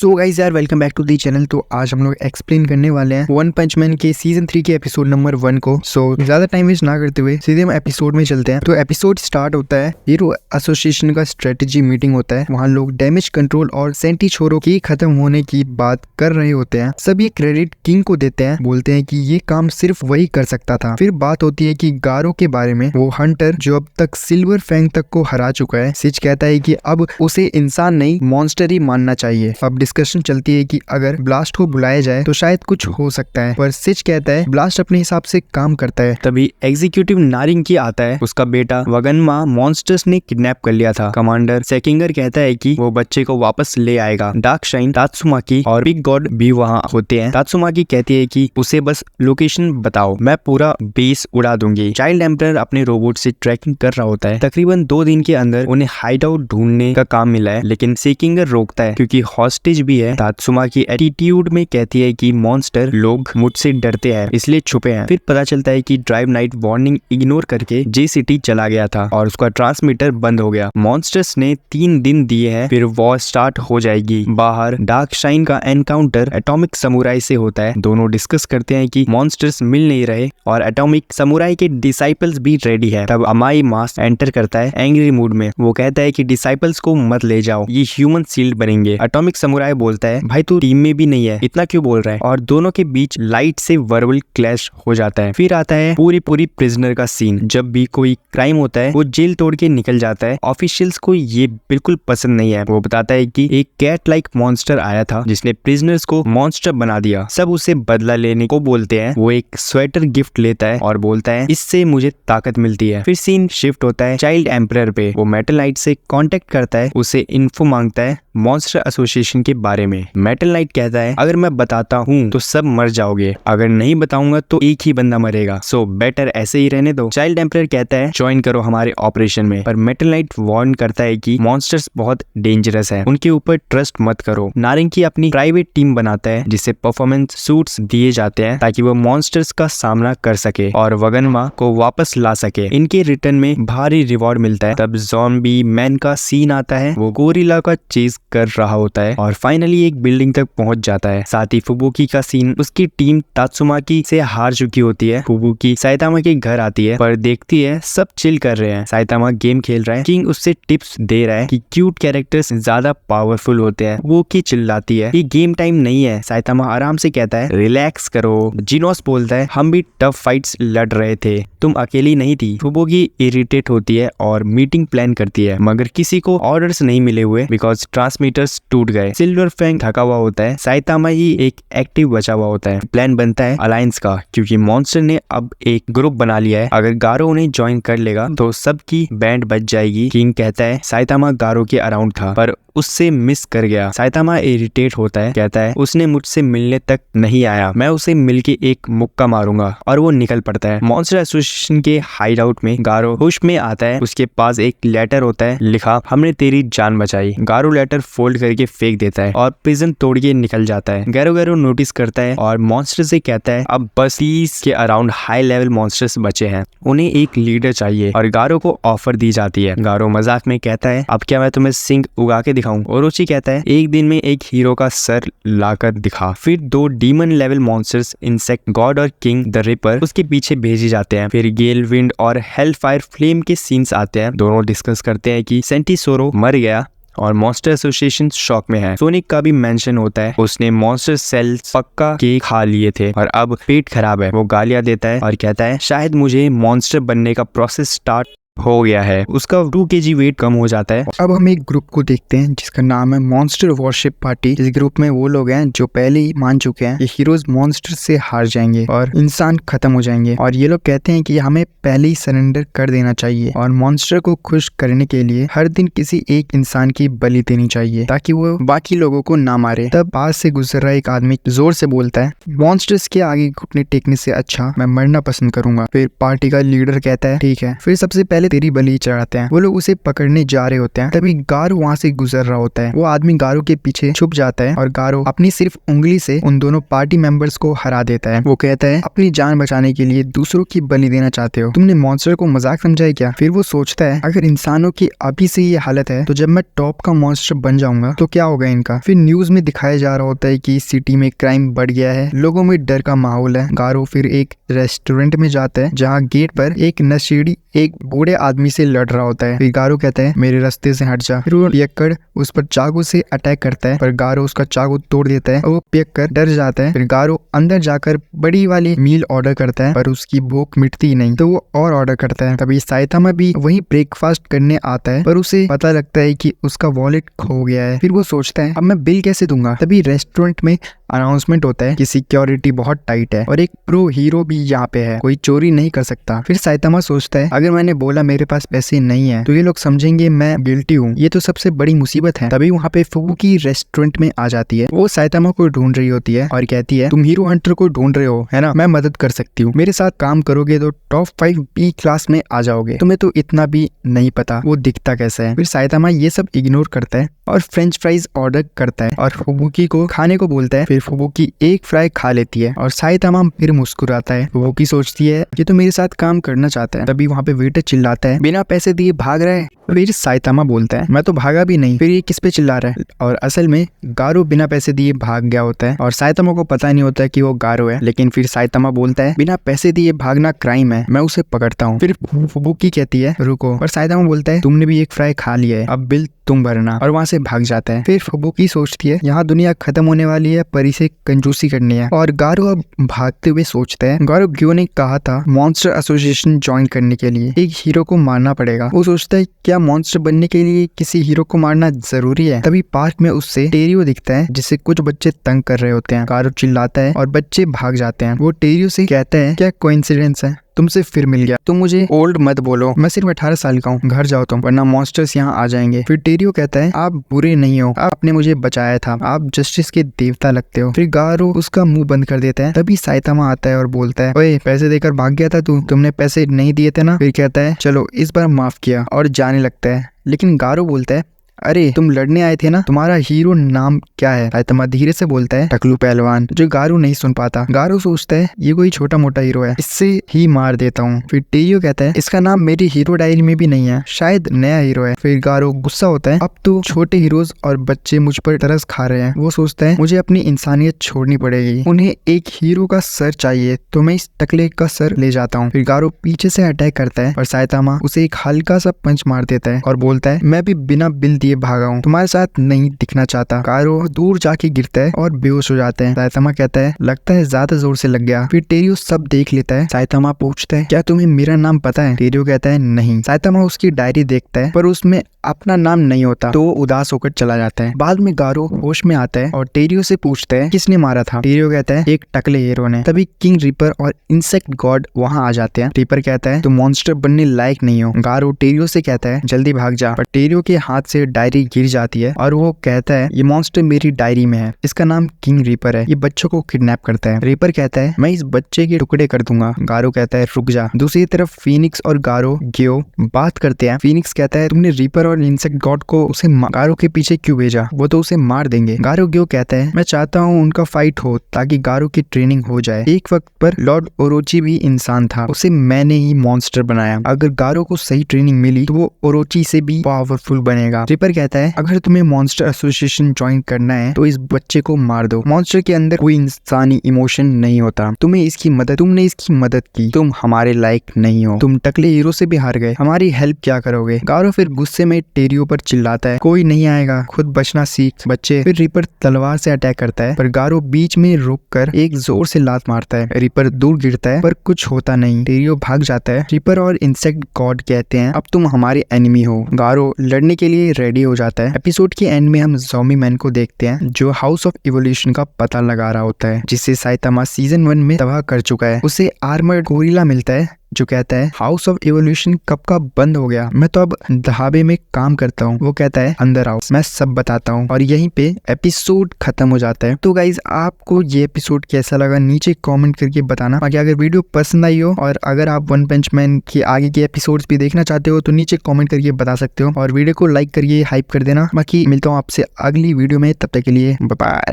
सो guys यार welcome back to the channel. तो आज हम लोग एक्सप्लेन करने वाले हैं वन पंच मैन के सीजन 3 के एपिसोड नंबर 1 को। सो ज्यादा टाइम वेस्ट ना करते हुए सीधे हम एपिसोड में चलते हैं। तो एपिसोड स्टार्ट होता है, हीरो एसोसिएशन का स्ट्रेटेजी मीटिंग होता है। वहाँ लोग डैमेज कंट्रोल और सेंटी छोरों की खत्म होने की बात कर रहे होते हैं। सब ये क्रेडिट किंग को देते हैं, बोलते हैं कि ये काम सिर्फ वही कर सकता था। फिर बात होती है कि गारो के बारे में, वो हंटर जो अब तक सिल्वर फैंग तक को हरा चुका है। सिच कहता है कि अब उसे इंसान नहीं मॉन्स्टर ही मानना चाहिए। अब डिस्कशन चलती है कि अगर ब्लास्ट को बुलाया जाए तो शायद कुछ हो सकता है, पर सिच कहता है ब्लास्ट अपने हिसाब से काम करता है। तभी एग्जीक्यूटिव नारिंगी आता है, उसका बेटा वगनमा मॉन्स्टर्स ने किडनैप कर लिया था। कमांडर सेकिंगर कहता है कि वो बच्चे को वापस ले आएगा। डार्क शाइन, तात्सुमाकी और बिग गॉड भी वहाँ होते हैं। तात्सुमाकी कहती है कि उसे बस लोकेशन बताओ, मैं पूरा बेस उड़ा दूंगी। चाइल्ड एम्परर अपने रोबोट से ट्रैकिंग कर रहा होता है। तकरीबन 2 दिन के अंदर उन्हें हाइड आउट ढूंढने का काम मिला है, लेकिन सेकिंगर रोकता है क्योंकि हॉस्टेज भी है। तात्सुमा की एटीट्यूड में कहती है कि मॉन्स्टर लोग मुझसे डरते हैं इसलिए छुपे हैं। फिर पता चलता है कि ड्राइव नाइट वार्निंग इग्नोर करके जे सिटी चला गया था और उसका ट्रांसमीटर बंद हो गया। मॉन्स्टर्स ने 3 दिन दिए हैं, फिर वॉर स्टार्ट हो जाएगी। बाहर डार्क शाइन का एनकाउंटर एटॉमिक समुराई से होता है। दोनों डिस्कस करते हैं कि मॉन्स्टर्स मिल नहीं रहे और एटॉमिक समुराई के डिसाइपल्स भी रेडी है। तब अमाई मास्क एंटर करता है एंग्री मूड में। वो कहता है कि डिसाइपल्स को मत ले जाओ, ये ह्यूमन सील्ड बनेंगे। एटॉमिक समुराई बोलता है भाई तू टीम में भी नहीं है, इतना क्यों बोल रहा है, और दोनों के बीच लाइट से वर्बल क्लैश हो जाता है। फिर आता है पूरी प्रिजनर का सीन। जब भी कोई क्राइम होता है वो जेल तोड़ के निकल जाता है। ऑफिशियल्स को ये बिल्कुल पसंद नहीं है। वो बताता है कि एक कैट लाइक मॉन्स्टर आया था जिसने प्रिजनर्स को मॉन्स्टर बना दिया। सब उसे बदला लेने को बोलते हैं। वो एक स्वेटर गिफ्ट लेता है और बोलता है इससे मुझे ताकत मिलती है। फिर सीन शिफ्ट होता है चाइल्ड एम्परर पे। वो मेटल नाइट से कांटेक्ट करता है, उसे इन्फो मांगता है मॉन्स्टर एसोसिएशन के बारे में। मेटल नाइट कहता है अगर मैं बताता हूँ तो सब मर जाओगे, अगर नहीं बताऊंगा तो एक ही बंदा मरेगा, सो बेटर ऐसे ही रहने दो। चाइल्ड एम्परर कहता है ज्वाइन करो हमारे ऑपरेशन में, पर मेटल नाइट वार्न करता है कि मॉन्स्टर्स बहुत डेंजरस है, उनके ऊपर ट्रस्ट मत करो। नारंगी अपनी प्राइवेट टीम बनाता है जिसे परफॉर्मेंस सूट्स दिए जाते हैं ताकि वो मॉन्स्टर्स का सामना कर सके और वगनमा को वापस ला सके। इनके रिटर्न में भारी रिवॉर्ड मिलता है। तब ज़ॉम्बी मैन का सीन आता है। वो गोरिल्ला का चेज कर रहा होता है और फाइनली एक बिल्डिंग तक पहुंच जाता है। साथ ही फुबुकी का सीन। उसकी टीम तात्सुमाकी से हार चुकी होती है। फुबुकी साइतामा के घर आती है पर देखती है सब चिल कर रहे हैं। साइतामा गेम खेल रहा है। किंग उससे टिप्स दे रहा है कि क्यूट कैरेक्टर्स ज्यादा पावरफुल होते हैं। वो की चिल्लाती है ये गेम टाइम नहीं है। साइतामा आराम से कहता है रिलैक्स करो। जिनोस बोलता है हम भी टफ फाइट्स लड़ रहे थे, तुम अकेली नहीं थी। फुबुकी इरिटेट होती है और मीटिंग प्लान करती है, मगर किसी को ऑर्डर्स नहीं मिले हुए बिकॉज ट्रांसमीटर्स टूट गए। सिल्वर फैंग थका हुआ होता है। साइतामा ही एक एक्टिव बचा हुआ होता है। प्लान बनता है अलायंस का, क्योंकि मॉन्स्टर ने अब एक ग्रुप बना लिया है। अगर गारो उन्हें ज्वाइन कर लेगा तो सबकी बैंड बच जाएगी। किंग कहता है साइतामा गारो के अराउंड था पर उससे मिस कर गया। साइतामा इरिटेट होता है, कहता है उसने मुझसे मिलने तक नहीं आया, मैं उसे मिलके एक मुक्का मारूंगा, और वो निकल पड़ता है। मॉन्स्टर एसोसिएशन के हाइड आउट में गारो होश में आता है। उसके पास एक लेटर होता है, लिखा हमने तेरी जान बचाई। गारो लेटर फोल्ड करके फेंक देता है और प्रिजन तोड़ के निकल जाता है। गैरो नोटिस करता है और मॉन्स्टर से कहता है अब बस 30 के अराउंड हाई लेवल मॉन्स्टर्स बचे हैं, उन्हें एक लीडर चाहिए, और गारो को ऑफर दी जाती है। गारो मजाक में कहता है अब क्या मैं तुम्हें सिंह उगा के दिखाऊं। ओरोची कहता है एक दिन में एक हीरो का सर लाकर दिखा। फिर 2 demon level monsters insect God और किंग द रिपर उसके पीछे भेजे जाते हैं। फिर गेल विंड और हेल फायर फ्लेम के सीन्स आते हैं। दोनों डिस्कस करते हैं कि सेंटीसोरो मर गया और मॉन्स्टर एसोसिएशन शॉक में है। सोनिक का भी मेंशन होता है, उसने मॉन्स्टर सेल्स पक्का के खा लिए थे और अब पेट खराब है। वो गालियां देता है और कहता है शायद मुझे मॉन्स्टर बनने का प्रोसेस स्टार्ट हो गया है। उसका 2 kg वेट कम हो जाता है। अब हम एक ग्रुप को देखते हैं जिसका नाम है मॉन्स्टर वॉरशिप पार्टी। इस ग्रुप में वो लोग हैं जो पहले ही मान चुके हैं कि हीरोज मॉन्स्टर से हार जाएंगे और इंसान खत्म हो जाएंगे, और ये लोग कहते हैं कि हमें पहले ही सरेंडर कर देना चाहिए और मॉन्स्टर को खुश करने के लिए हर दिन किसी एक इंसान की बलि देनी चाहिए ताकि वो बाकी लोगों को ना मारे। तब पास से गुजर रहा एक आदमी जोर से बोलता है मॉन्स्टर्स के आगे घुटने टेकने से अच्छा मैं मरना पसंद करूंगा। फिर पार्टी का लीडर कहता है ठीक है। फिर सबसे पहले पहले तेरी बलि चढ़ाते हैं। वो लोग उसे पकड़ने जा रहे होते हैं, तभी गारो वहाँ से गुजर रहा होता है। वो आदमी गारो के पीछे छुप जाता है और गारो अपनी सिर्फ उंगली से उन दोनों पार्टी मेंबर्स को हरा देता है। वो कहता है अपनी जान बचाने के लिए दूसरों की बलि देना चाहते हो, तुमने मॉन्स्टर को मजाक समझा है क्या? फिर वो सोचता है अगर इंसानों की अभी से ये हालत है तो जब मैं टॉप का मॉन्स्टर बन जाऊंगा तो क्या होगा इनका। फिर न्यूज में दिखाया जा रहा होता है कि सिटी में क्राइम बढ़ गया है, लोगों में डर का माहौल है। गारो फिर एक रेस्टोरेंट में जाता है जहाँ गेट पर एक नशेड़ी एक बूढ़े आदमी से लड़ रहा होता है। फिर गारो कहता है मेरे रास्ते से हट जा। फिर वो पियक्कड़ उस पर चाकू से अटैक करता है पर गारो उसका चाकू तोड़ देता है और वो पियक्कड़ डर जाता है। फिर गारो अंदर जाकर बड़ी वाली मील ऑर्डर करता है पर उसकी भूख मिटती ही नहीं तो वो और ऑर्डर करता है। तभी साइतामा भी वही ब्रेकफास्ट करने आता है पर उसे पता लगता है कि उसका वॉलेट खो गया है। फिर वो सोचता है अब मैं बिल कैसे दूंगा। तभी रेस्टोरेंट में अनाउंसमेंट होता है कि सिक्योरिटी बहुत टाइट है और एक प्रो हीरो भी यहाँ पे है, कोई चोरी नहीं कर सकता। फिर साइतामा सोचता है अगर मैंने बोला मेरे पास पैसे नहीं है तो ये लोग समझेंगे मैं गिल्टी हूँ, ये तो सबसे बड़ी मुसीबत है। तभी वहाँ पे फुबुकी रेस्टोरेंट में आ जाती है। वो साइतामा को ढूंढ रही होती है और कहती है तुम हीरो हंटर को ढूंढ रहे हो है ना, मैं मदद कर सकती हूँ, मेरे साथ काम करोगे तो टॉप 5 बी क्लास में आ जाओगे, तुम्हें तो इतना भी नहीं पता वो दिखता कैसा है। फिर साइतामा ये सब इग्नोर करता है और फ्रेंच फ्राइज ऑर्डर करता है और फुबुकी को खाने को बोलता है। फिर फुबुकी एक फ्राई खा लेती है और साइतामा फिर मुस्कुराता है। फुबुकी सोचती है ये तो मेरे साथ काम करना चाहता है। तभी वहाँ पे वेटर चिल्लाता है बिना पैसे दिए भाग रहा है। फिर साइतामा बोलता है मैं तो भागा भी नहीं। फिर ये किस पे चिल्ला रहा है और असल में गारो बिना पैसे दिए भाग गया होता है और साइतामा को पता नहीं होता कि वो गारो है। लेकिन फिर साइतामा बोलता है बिना पैसे दिए भागना क्राइम है, मैं उसे पकड़ता हूँ। फिर फुबुकी कहती है रुको और साइतामा बोलता है तुमने भी एक फ्राई खा लिया है, अब बिल तुम भरना, और वहाँ से भाग जाता है। फिर फुबुकी सोचती है यहाँ दुनिया खत्म होने वाली है पर इसे कंजूसी करनी है और गारो अब भागते हुए सोचता है गारो ग्यो ने कहा था मॉन्स्टर एसोसिएशन ज्वाइन करने के लिए एक हीरो को मारना पड़ेगा। वो सोचता है क्या मॉन्स्टर बनने के लिए किसी हीरो को मारना जरूरी है। तभी पार्क में उससे टेरियो दिखता है जिसे कुछ बच्चे तंग कर रहे होते हैं। गारो चिल्लाता है और बच्चे भाग जाते हैं। वो टेरियो से कहता है क्या कोइंसिडेंस है, तुमसे फिर मिल गया, तुम मुझे ओल्ड मत बोलो, मैं सिर्फ 18 साल का हूँ, घर जाओ तुम वरना मॉन्स्टर्स यहाँ आ जाएंगे। फिर टेरियो कहता है आप बुरे नहीं हो, आपने मुझे बचाया था, आप जस्टिस के देवता लगते हो। फिर गारो उसका मुंह बंद कर देता है। तभी साइतामा आता है और बोलता है ओए पैसे देकर भाग गया था तू, तुमने पैसे नहीं दिए थे ना। फिर कहता है चलो इस बार माफ किया और जाने लगता है। लेकिन गारो बोलता है अरे तुम लड़ने आए थे ना, तुम्हारा हीरो नाम क्या है। साइतामा धीरे से बोलता है टकलू पहलवान, जो गारो नहीं सुन पाता। गारो सोचता है ये कोई छोटा मोटा हीरो है, इससे ही मार देता हूँ। फिर टेरियो कहता है इसका नाम मेरी हीरो डायरी में भी नहीं है, शायद नया हीरो है। फिर गारो गुस्सा होता है अब तो छोटे हीरोज और बच्चे मुझ पर तरस खा रहे हैं। वो सोचता है मुझे अपनी इंसानियत छोड़नी पड़ेगी, उन्हें एक हीरो का सर चाहिए तो मैं इस टकले का सर ले जाता हूँ। फिर गारो पीछे से अटैक करता है और साइतामा उसे एक हल्का सा पंच मार देता है और बोलता है मैं भी बिना बिल दिए भागा हूँ, तुम्हारे साथ नहीं दिखना चाहता। गारो दूर जाके गिरता है और बेहोश हो जाता है। साइतामा कहता है लगता है ज्यादा जोर से लग गया। फिर टेरियो सब देख लेता है। साइतामा पूछता है क्या तुम्हें मेरा नाम पता है। टेरियो कहता है नहीं। साइतामा उसकी डायरी देखता है पर उसमें अपना नाम नहीं होता तो वो उदास होकर चला जाता है। बाद में गारो होश में आता है और टेरियो से पूछता है किसने मारा था। टेरियो कहता है एक टकले हीरो ने। तभी किंग रिपर और इंसेक्ट गॉड वहाँ आ जाते हैं। रिपर कहता है तुम मॉन्स्टर बनने लायक नहीं हो। गारो टेरियो से कहता है जल्दी भाग जा, पर टेरियो के हाथ से डायरी गिर जाती है और वो कहता है ये मॉन्स्टर मेरी डायरी में है, इसका नाम किंग रिपर है, ये बच्चों को किडनैप करता है। रिपर कहता है मैं इस बच्चे के टुकड़े कर दूंगा। गारो कहता है रुक जा। दूसरी तरफ फीनिक्स और गारो ग्यो बात करते हैं। फीनिक्स कहता है तुमने रिपर और इंसेक्ट गॉड को उसे गारो के पीछे क्यों भेजा, वो तो उसे मार देंगे। गारो ग्यो कहता है मैं चाहता हूँ उनका फाइट हो ताकि गारो की ट्रेनिंग हो जाए। एक वक्त पर लॉर्ड ओरोची भी इंसान था, उसे मैंने ही मॉन्स्टर बनाया, अगर गारो को सही ट्रेनिंग मिली तो वो ओरोची से भी पावरफुल बनेगा। रिपर कहता है अगर तुम्हें मॉन्स्टर एसोसिएशन ज्वाइन करना है तो इस बच्चे को मार दो, मॉन्स्टर के अंदर कोई इंसानी इमोशन नहीं होता, तुमने इसकी मदद की, तुम हमारे लायक नहीं हो, तुम टकले हीरो से भी हार गए, हमारी हेल्प क्या करोगे। गारो फिर गुस्से में टेरियो पर चिल्लाता है कोई नहीं आएगा, खुद बचना सीख बच्चे। फिर रिपर तलवार से अटैक करता है पर गारो बीच में रुककर एक जोर से लात मारता है। रिपर दूर गिरता है पर कुछ होता नहीं, टेरियो भाग जाता है। रिपर और इंसेक्ट गॉड कहते हैं अब तुम हमारे एनिमी हो। गारो लड़ने के लिए रेडी हो जाता है। एपिसोड के एंड में हम ज़ॉम्बी मैन को देखते हैं जो हाउस ऑफ इवोल्यूशन का पता लगा रहा होता है जिसे साइतामा सीजन 1 में तबाह कर चुका है। उसे आर्मर्ड गोरिल्ला मिलता है जो कहता है हाउस ऑफ एवोल्यूशन कब का बंद हो गया, मैं तो अब ढाबे में काम करता हूँ। वो कहता है अंदर आओ मैं सब बताता हूँ, और यहीं पे एपिसोड खत्म हो जाता है। तो गाइज आपको ये एपिसोड कैसा लगा नीचे कमेंट करके बताना। बाकी अगर वीडियो पसंद आई हो और अगर आप वन पंच मैन के आगे के एपिसोड्स भी देखना चाहते हो तो नीचे कमेंट करके बता सकते हो, और वीडियो को लाइक करिए, हाइप कर देना। बाकी मिलता हूँ आपसे अगली वीडियो में, तब तक के लिए बाय बाय।